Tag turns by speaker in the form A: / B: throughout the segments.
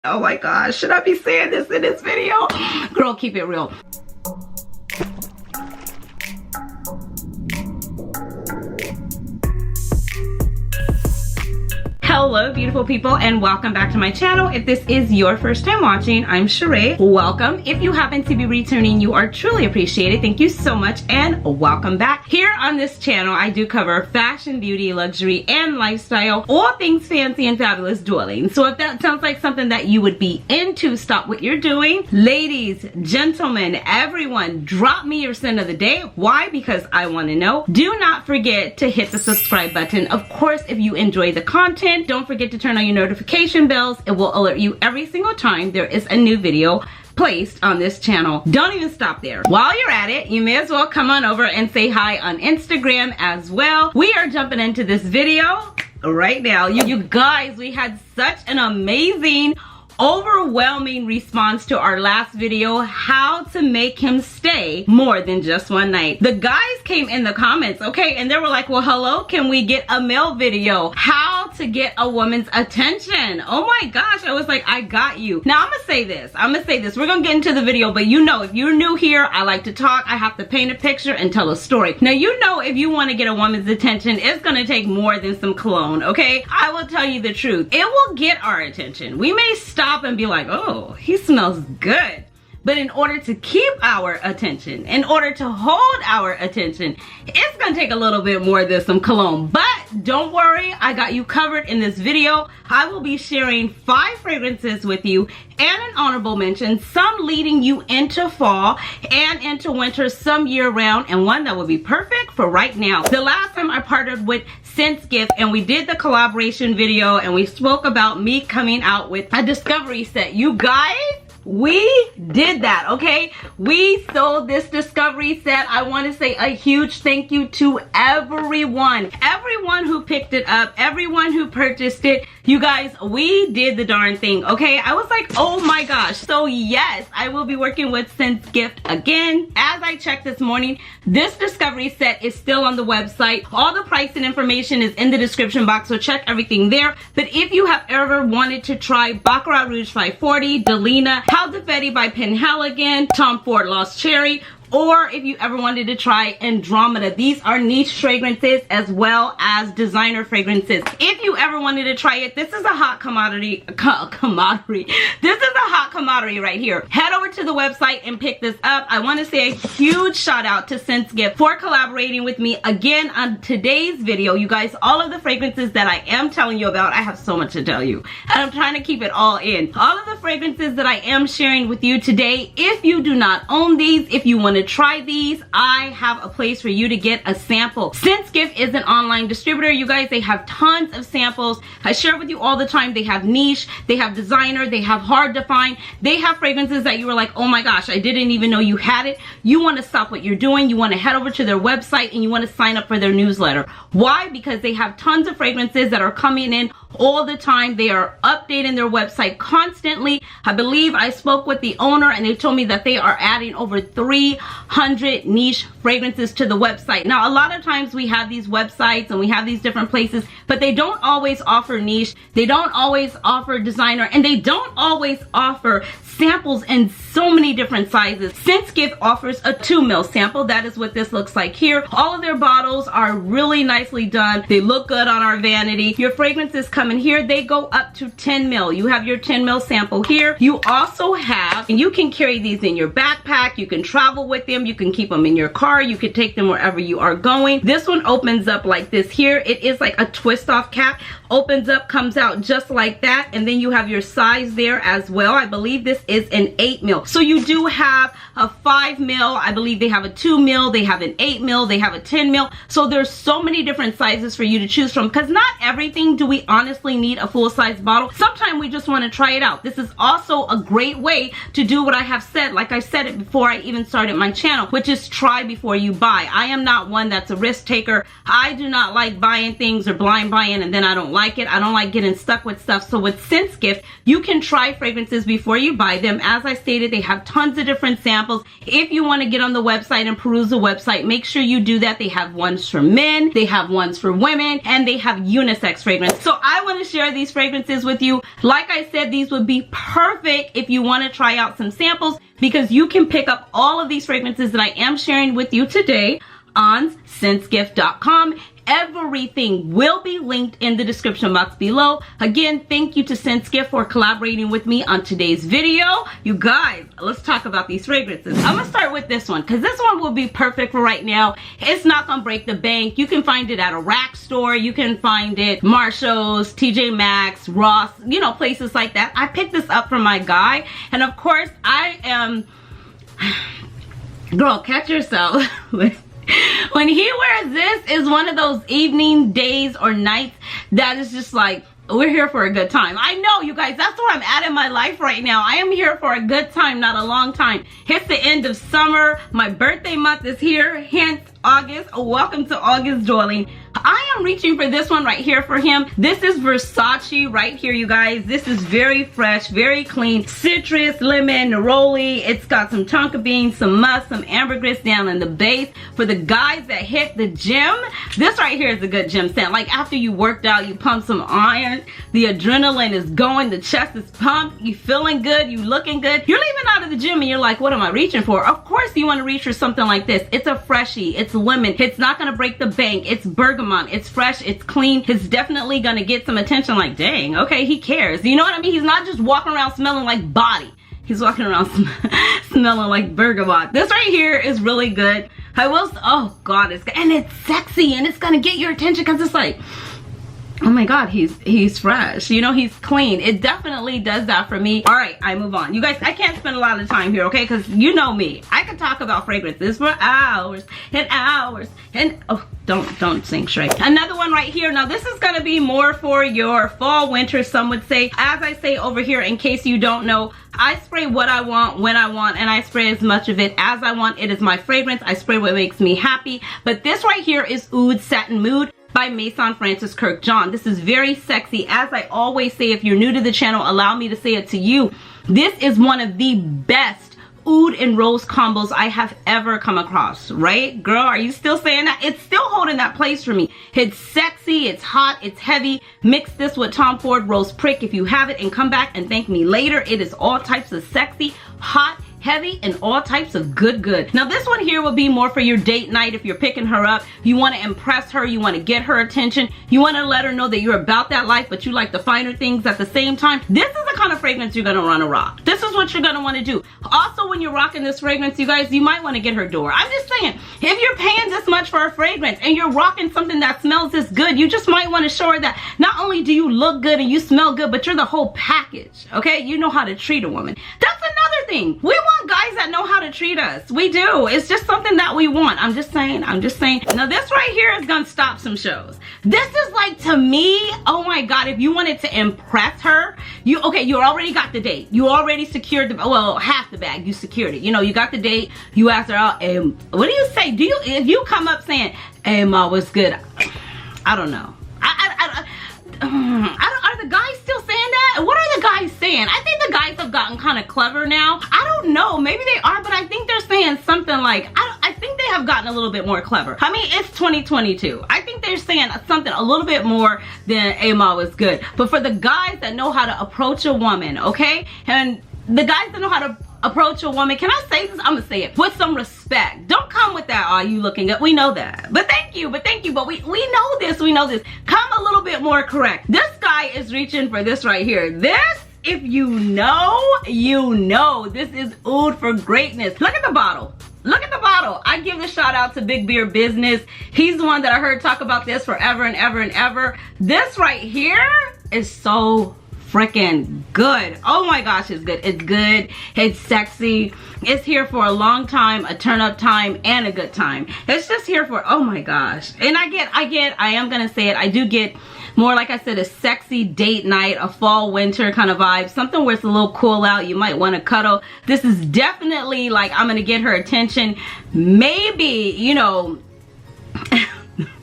A: Oh my gosh, should I be saying this in this video? Girl, keep it real. Hello beautiful people and welcome back to my channel. If this is your first time watching, I'm Cheraye. Welcome. If you happen to be returning, you are truly appreciated. Thank you so much and welcome back. Here on this channel, I do cover fashion, beauty, luxury, and lifestyle, all things fancy and fabulous darling. So if that sounds like something that you would be into, stop what you're doing. Ladies, gentlemen, everyone, drop me your scent of the day. Why? Because I want to know. Do not forget to hit the subscribe button. Of course, if you enjoy the content, don't forget to turn on your notification bells. It will alert you every single time there is a new video placed on this channel. Don't even stop there. While you're at it, you may as well come on over and say hi on Instagram as well. We are jumping into this video right now. You guys, we had such an amazing, overwhelming response to our last video, how to make him stay more than just one night. The guys came in the comments, okay, and they were like, well, hello, can we get a male video? How to get a woman's attention? Oh my gosh, I was like, I got you. Now I'm gonna say this, we're gonna get into the video, but you know, if you're new here, I like to talk, I have to paint a picture and tell a story. Now you know, if you want to get a woman's attention, it's gonna take more than some cologne, okay? I will tell you the truth, it will get our attention. We may stop and be like, oh, he smells good. But in order to keep our attention, in order to hold our attention, it's gonna take a little bit more than some cologne. But don't worry, I got you covered in this video. I will be sharing 5 fragrances with you and an honorable mention, some leading you into fall and into winter, some year round, and one that will be perfect for right now. The last time I partnered with SenseGift and we did the collaboration video and we spoke about me coming out with a discovery set. You guys, we did that, okay? We sold this discovery set. I want to say a huge thank you to everyone who picked it up, everyone who purchased it. You guys, we did the darn thing, okay? I was like, oh my gosh. So yes, I will be working with SenseGift again. As I checked this morning, this discovery set is still on the website. All the price and information is in the description box, so check everything there. But if you have ever wanted to try Baccarat Rouge 540, Delina, Halfeti by Penhaligon, Tom Ford Lost Cherry, or if you ever wanted to try Andromeda. These are niche fragrances as well as designer fragrances. If you ever wanted to try it, this is a hot commodity. This is a hot commodity right here. Head over to the website and pick this up. I want to say a huge shout out to SenseGift for collaborating with me again on today's video. You guys, all of the fragrances that I am telling you about, I have so much to tell you, and I'm trying to keep it all in. All of the fragrances that I am sharing with you today, if you do not own these, if you want to try these, I have a place for you to get a sample. SenseGift is an online distributor. You guys, they have tons of samples. I share with you all the time. They have niche, they have designer, they have hard to find. They have fragrances that you were like, oh my gosh, I didn't even know you had it. You want to stop what you're doing. You want to head over to their website and you want to sign up for their newsletter. Why? Because they have tons of fragrances that are coming in all the time. They are updating their website constantly. I believe I spoke with the owner and they told me that they are adding over 300 niche fragrances to the website. Now, a lot of times we have these websites and we have these different places, but they don't always offer niche. They don't always offer designer, and they don't always offer samples in so many different sizes. SenseGift offers a 2 ml sample. That is what this looks like here. All of their bottles are really nicely done. They look good on our vanity. Your fragrances come in here. They go up to 10 ml. You have your 10 ml sample here. You also have, and you can carry these in your backpack. You can travel with them. You can keep them in your car. You can take them wherever you are going. This one opens up like this here. It is like a twist off cap. Opens up, comes out just like that, and then you have your size there as well. I believe this is an 8 ml. So you do have a 5 ml. I believe they have a 2 ml. They have an 8 ml. They have a 10 ml. So there's so many different sizes for you to choose from, because not everything do we honestly need a full size bottle. Sometimes we just want to try it out. This is also a great way to do what I have said, like I said it before I even started my channel, which is try before you buy. I am not one that's a risk taker. I do not like buying things or blind buying and then I don't like like it. I don't like getting stuck with stuff. So with Scents Gift, you can try fragrances before you buy them. As I stated, they have tons of different samples. If you want to get on the website and peruse the website, make sure you do that. They have ones for men, they have ones for women, and they have unisex fragrance. So I want to share these fragrances with you. Like I said, these would be perfect if you want to try out some samples, because you can pick up all of these fragrances that I am sharing with you today on scentsgift.com. Everything will be linked in the description box below. Again, thank you to Scents Gift for collaborating with me on today's video. You guys, let's talk about these fragrances. I'm gonna start with this one because this one will be perfect for right now. It's not gonna break the bank. You can find it at a rack store. You can find it Marshall's, TJ Maxx, Ross, you know, places like that. I picked this up from my guy, and of course I am, girl, catch yourself. When he wears this, is one of those evening, days, or nights that is just like, we're here for a good time. I know, you guys, that's where I'm at in my life right now. I am here for a good time, not a long time. It's the end of summer. My birthday month is here, hence August. Welcome to August, darling. I am reaching for this one right here for him. This is Versace right here, you guys. This is very fresh, very clean. Citrus, lemon, neroli. It's got some tonka beans, some musk, some ambergris down in the base. For the guys that hit the gym, this right here is a good gym scent. Like after you worked out, you pump some iron, the adrenaline is going, the chest is pumped, you feeling good, you looking good. You're leaving out of the gym and you're like, what am I reaching for? Of course you want to reach for something like this. It's a freshie, it's lemon, it's not going to break the bank, it's bergamot, it's fresh, it's clean, it's definitely going to get some attention. Like, dang, okay, he cares. You know what I mean? He's not just walking around smelling like body. He's walking around smelling like bergamot. This right here is really good. I will, oh God, it's, and it's sexy, and it's going to get your attention because it's like, oh my God, he's fresh, you know, he's clean. It definitely does that for me. All right, I move on. You guys, I can't spend a lot of time here, okay? Because you know me. I could talk about fragrances for hours and hours and, oh, don't sing straight. Another one right here. Now, this is going to be more for your fall, winter, some would say. As I say over here, in case you don't know, I spray what I want, when I want, and I spray as much of it as I want. It is my fragrance. I spray what makes me happy. But this right here is Oud Satin Mood by Maison Francis Kurkdjian. This is very sexy. As I always say, if you're new to the channel, allow me to say it to you. This is one of the best oud and rose combos I have ever come across, right? Girl, are you still saying that? It's still holding that place for me. It's sexy, it's hot, it's heavy. Mix this with Tom Ford Rose Prick if you have it, and come back and thank me later. It is all types of sexy, hot, heavy, and all types of good. Now this one here will be more for your date night. If you're picking her up, you want to impress her, you want to get her attention, you want to let her know that you're about that life, but you like the finer things at the same time. This is the kind of fragrance you're going to want to rock. This is what you're going to want to do. Also, when you're rocking this fragrance, you guys, you might want to get her door. I'm just saying, if you're paying this much for a fragrance and you're rocking something that smells this good, you just might want to show her that not only do you look good and you smell good, but you're the whole package, okay? You know how to treat a woman. That's another thing. We want guys that know how to treat us. We do. It's just something that we want. I'm just saying. Now this right here is gonna stop some shows. This is like, to me, oh my God, if you wanted to impress her, you already got the date. You already secured the, well, half the bag, you secured it. You know, you got the date, you asked her out, and what do you say? If you come up saying, hey ma, what's good? I don't know. Are the guys still saying that? What are the guys saying? I think the guys have gotten kind of clever now. I don't know. Maybe they are, but I think they're saying something like, I think they have gotten a little bit more clever. I mean, it's 2022. I think they're saying something a little bit more than Ama was good. But for the guys that know how to approach a woman, okay? And the guys that know how to approach a woman, can I say this? I'm gonna say it with some respect. Don't come with that, are you looking good? We know that, but thank you, but we know this. Come a little bit more correct. This guy is reaching for this right here. This, if you know, you know. This is oud for greatness. Look at the bottle. Look at the bottle. I give a shout out to Big Beer Business. He's the one that I heard talk about this forever and ever and ever. This right here is so freaking good. Oh my gosh, it's good. It's good. It's sexy. It's here for a long time, a turn up time, and a good time. It's just here for, oh my gosh. And I am gonna say it, I do get more, like I said, a sexy date night, a fall winter kind of vibe, something where it's a little cool out, you might want to cuddle. This is definitely like, I'm gonna get her attention. Maybe, you know,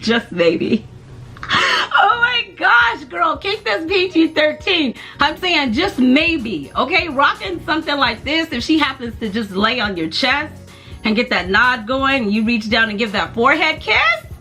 A: just maybe. Oh my gosh, girl, keep this PG-13. I'm saying just maybe, okay? Rocking something like this, if she happens to just lay on your chest and get that nod going, you reach down and give that forehead kiss,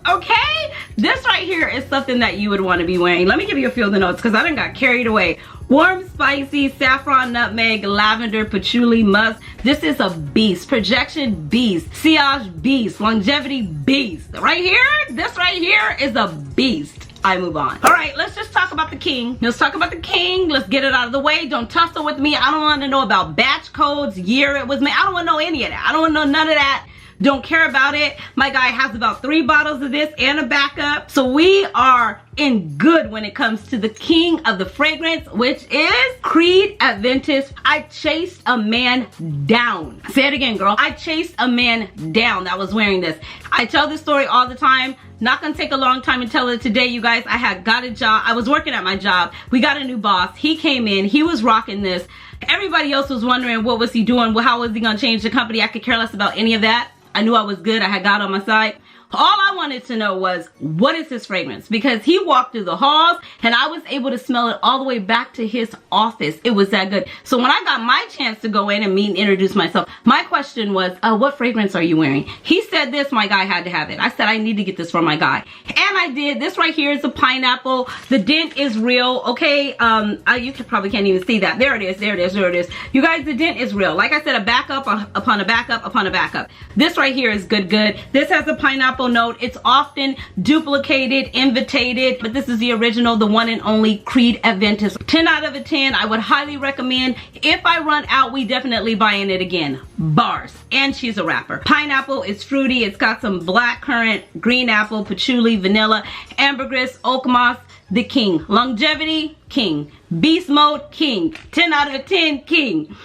A: okay? This right here is something that you would want to be wearing. Let me give you a few of the notes because I done got carried away. Warm, spicy, saffron, nutmeg, lavender, patchouli, musk. This is a beast. Projection beast. Sillage beast. Longevity beast. Right here, this right here is a beast. I move on. All right, let's just talk about the king. Let's talk about the king. Let's get it out of the way. Don't tussle with me. I don't want to know about batch codes, year it was made. I don't want to know any of that. I don't want to know none of that. Don't care about it. My guy has about 3 bottles of this and a backup. So we are in good when it comes to the king of the fragrance, which is Creed Aventus. I chased a man down. Say it again, girl. I chased a man down that was wearing this. I tell this story all the time. Not gonna take a long time to tell it today, you guys. I had got a job. I was working at my job. We got a new boss. He came in. He was rocking this. Everybody else was wondering what was he doing? Well, how was he gonna change the company? I could care less about any of that. I knew I was good. I had God on my side. All I wanted to know was, what is his fragrance? Because he walked through the halls and I was able to smell it all the way back to his office. It was that good. So when I got my chance to go in and meet and introduce myself, my question was, what fragrance are you wearing? He said this, my guy had to have it. I said, I need to get this for my guy. And I did. This right here is a pineapple. The dent is real, okay? You probably can't even see that. There it is, there it is, there it is. You guys, the dent is real. Like I said, a backup upon a backup upon a backup. This right here is good, good. This has a pineapple note. It's often duplicated, imitated, but this is the original, the one and only Creed Aventus. 10 out of 10. I would highly recommend. If I run out, we definitely buying it again. Bars. And she's a rapper. Pineapple is fruity. It's got some black currant, green apple, patchouli, vanilla, ambergris, oak moss. The king. Longevity, king. Beast mode, king. 10 out of 10, king.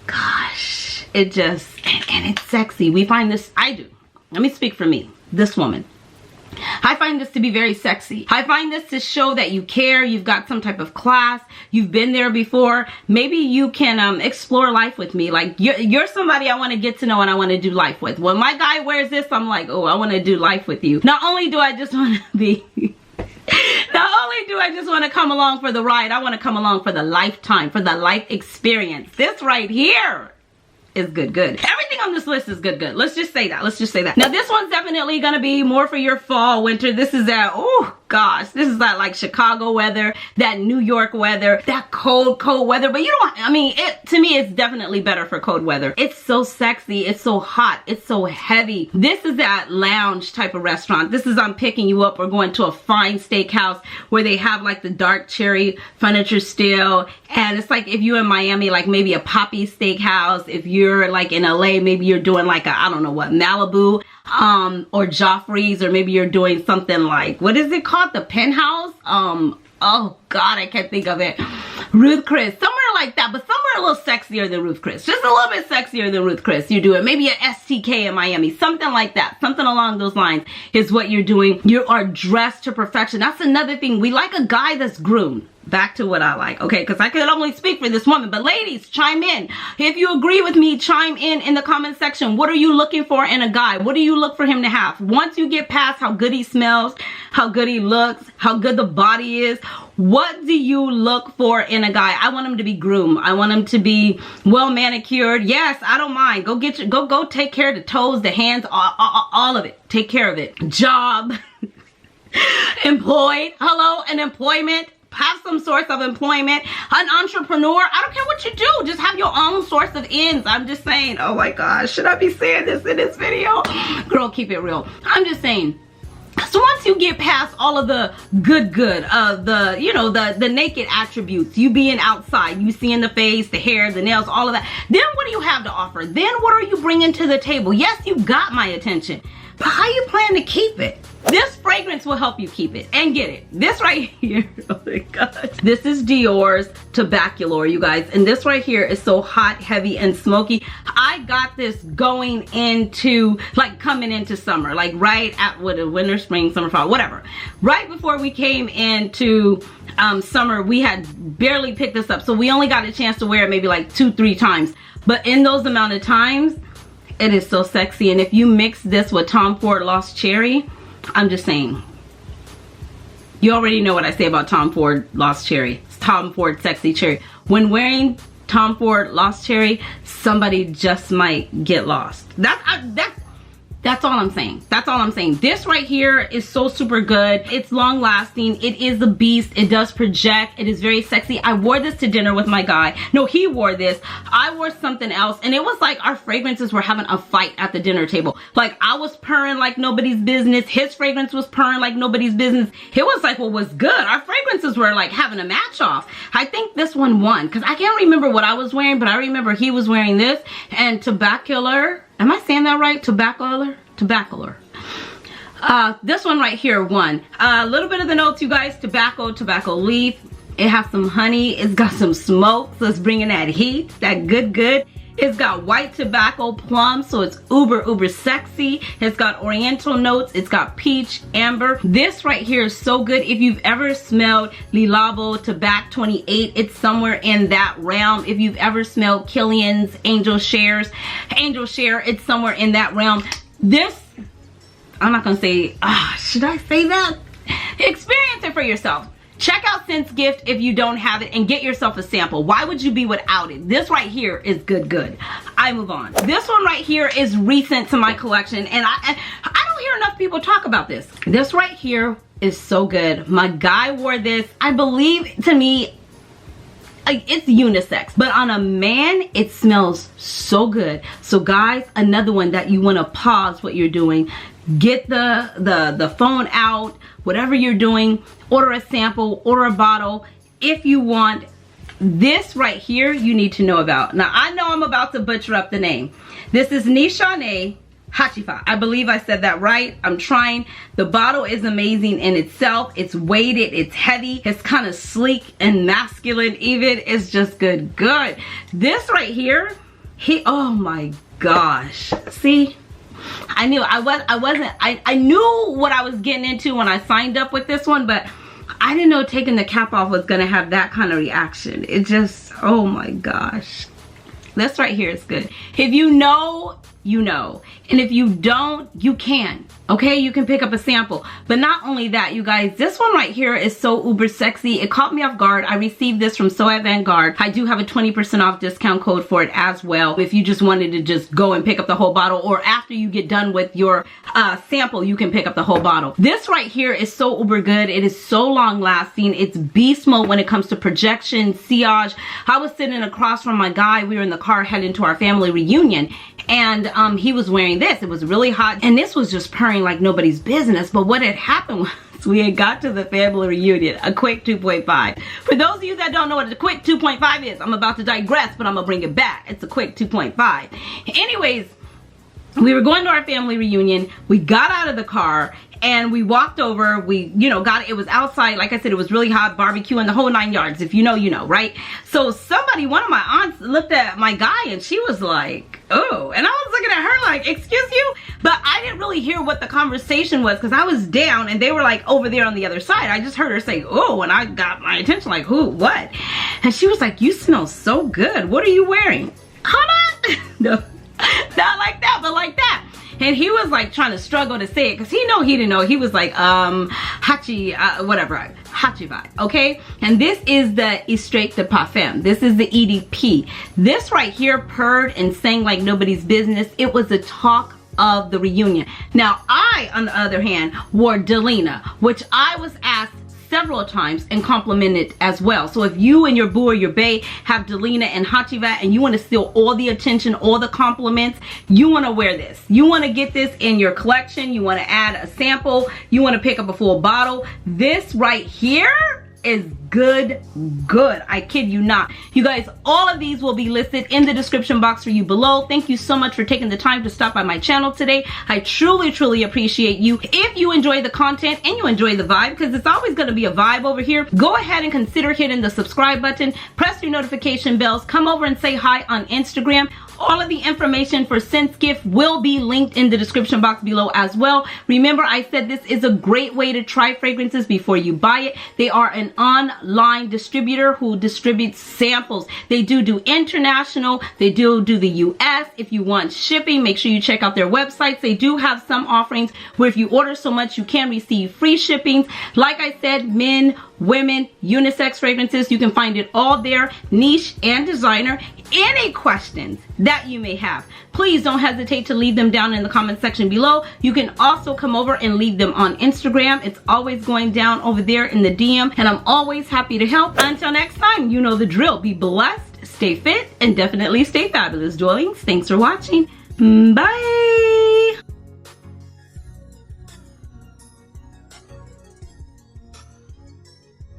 A: Gosh, it just, and it's sexy. We find this, I do. Let me speak for me, this woman. I find this to be very sexy. I find this to show that you care, you've got some type of class, you've been there before. Maybe you can explore life with me. Like, you're somebody I want to get to know and I want to do life with. When my guy wears this, I'm like, oh, I want to do life with you. Not only do I just want to be... Not only do I just want to come along for the ride, I want to come along for the lifetime, for the life experience. This right here is good, good. Everything on this list is good, good. Let's just say that. Let's just say that. Now, this one's definitely going to be more for your fall, winter. This is that, oh gosh, this is that like Chicago weather, that New York weather, that cold, cold weather. But you don't, I mean, to me, it's definitely better for cold weather. It's so sexy. It's so hot. It's so heavy. This is that lounge type of restaurant. This is, I'm picking you up. We're going to a fine steakhouse where they have like the dark cherry furniture still. And it's like if you're in Miami, like maybe a Poppy steakhouse. If you're like in LA, maybe you're doing like a, I don't know what, Malibu, or Joffrey's, or maybe you're doing something like, what is it called? The Penthouse? Oh God, I can't think of it. Ruth Chris, somewhere like that, but somewhere a little sexier than Ruth Chris. Just a little bit sexier than Ruth Chris. You do it. Maybe an STK in Miami, something like that. Something along those lines is what you're doing. You are dressed to perfection. That's another thing. We like a guy that's groomed. Back to what I like, okay? Because I can only speak for this woman. But ladies, chime in. If you agree with me, chime in the comment section. What are you looking for in a guy? What do you look for him to have? Once you get past how good he smells, how good he looks, how good the body is, what do you look for in a guy? I want him to be groomed. I want him to be well manicured. Yes, I don't mind. Go get your, go take care of the toes, the hands, all of it. Take care of it. Job. Employed. Hello, an employment. Have some source of employment. An entrepreneur. I don't care what you do. Just have your own source of ends. I'm just saying. Oh my gosh. Should I be saying this in this video? Girl, keep it real. I'm just saying. So once you get past all of the good, the, you know, the naked attributes, you being outside, you seeing the face, the hair, the nails, all of that, then what do you have to offer? Then what are you bringing to the table? Yes, you got my attention, but how you plan to keep it? This fragrance will help you keep it and get it. This right here, oh my God. This is Dior's Tobacolor, you guys. And this right here is so hot, heavy, and smoky. I got this going into, like coming into summer, like right at what, winter, spring, summer, fall, whatever. Right before we came into summer, we had barely picked this up. So we only got a chance to wear it maybe like 2-3 times. But in those amount of times, it is so sexy. And if you mix this with Tom Ford Lost Cherry, I'm just saying, You already know what I say about Tom Ford Lost Cherry. It's Tom Ford Sexy Cherry. When wearing Tom Ford Lost Cherry, somebody just might get lost. That's all I'm saying. That's all I'm saying. This right here is so super good. It's long lasting. It is a beast. It does project. It is very sexy. I wore this to dinner with my guy. No, he wore this. I wore something else. And it was like our fragrances were having a fight at the dinner table. Like I was purring like nobody's business. His fragrance was purring like nobody's business. It was like what was good. Our fragrances were like having a match off. I think this one won because I can't remember what I was wearing, but I remember he was wearing this and Tobacolor. Am I saying that right? Tobacolor? Tobacolor. This one right here won. A little bit of the notes, you guys. Tobacco leaf. It has some honey. It's got some smoke, so it's bringing that heat, that good. It's got white tobacco plum, so it's uber sexy. It's got oriental notes. It's got peach, amber. This right here is so good. If you've ever smelled Le Labo Tobac 28, it's somewhere in that realm. If you've ever smelled Kilian's Angel Share, it's somewhere in that realm. This, I'm not gonna say, should I say that? Experience it for yourself. Check out Scent's Gift if you don't have it and get yourself a sample. Why would you be without it? This right here is good. I move on. This one right here is recent to my collection and I don't hear enough people talk about this. This right here is so good. My guy wore this. I believe, to me, it's unisex, but on a man it smells so good. So guys, another one that you want to pause what you're doing, get the phone out, whatever you're doing, order a sample, order a bottle. If you want this right here, you need to know about. Now I know I'm about to butcher up the name. This is Nishane hacivat. I believe I said that right. I'm trying. The bottle is amazing in itself. It's weighted, it's heavy, it's kind of sleek and masculine even. It's just good. This right here, oh my gosh. See, I knew I knew what I was getting into when I signed up with this one, but I didn't know taking the cap off was gonna have that kind of reaction. It just, oh my gosh. This right here is good. If you know, you know. And if you don't, you can. Okay, you can pick up a sample. But not only that, you guys, this one right here is so uber sexy. It caught me off guard. I received this from So Avant-Garde. I do have a 20% off discount code for it as well. If you just wanted to just go and pick up the whole bottle, or after you get done with your sample, you can pick up the whole bottle. This right here is so uber good. It is so long lasting. It's beast mode when it comes to projection, sillage. I was sitting across from my guy. We were in the car heading to our family reunion, and he was wearing this. It was really hot, and this was just purring like nobody's business. But what had happened was we had got to the family reunion, a quick 2.5. For those of you that don't know what a quick 2.5 is, I'm about to digress, but I'm gonna bring it back. It's a quick 2.5. Anyways, we were going to our family reunion. We got out of the car and we walked over. We, it was outside. Like I said, it was really hot, barbecue and the whole 9 yards. If you know, you know, right? So one of my aunts looked at my guy and she was like, oh, and I was looking at her like, excuse you? But I didn't really hear what the conversation was because I was down and they were like over there on the other side. I just heard her say, oh, and I got my attention like, who, what? And she was like, you smell so good. What are you wearing? Hold on. No, not like that, but like that. And he was like trying to struggle to say it because he didn't know. He was like, hacivat, okay? And this is the extrait de parfum. This is the EDP. This right here purred and sang like nobody's business. It was the talk of the reunion. Now I, on the other hand, wore Delina, which I was asked several times and complimented as well. So if you and your boo or your bae have Delina and hacivat and you want to steal all the attention, all the compliments, you want to wear this. You want to get this in your collection. You want to add a sample. You want to pick up a full bottle. This right here is good. I kid you not. You guys, all of these will be listed in the description box for you below. Thank you so much for taking the time to stop by my channel today. I truly appreciate you. If you enjoy the content and you enjoy the vibe, because it's always going to be a vibe over here, go ahead and consider hitting the subscribe button, press your notification bells, come over and say hi on Instagram. All of the information for Scent's Gift will be linked in the description box below as well. Remember, I said this is a great way to try fragrances before you buy it. They are an online distributor who distributes samples. They do international. They do the US. If you want shipping, make sure you check out their websites. They do have some offerings where if you order so much, you can receive free shipping. Like I said, men, women, unisex fragrances, you can find it all there, niche and designer. Any questions that you may have, please don't hesitate to leave them down in the comment section below. You can also come over and leave them on Instagram. It's always going down over there in the DM, and I'm always happy to help. Until next time, you know the drill. Be blessed, stay fit, and definitely stay fabulous, darlings. Thanks for watching. Bye.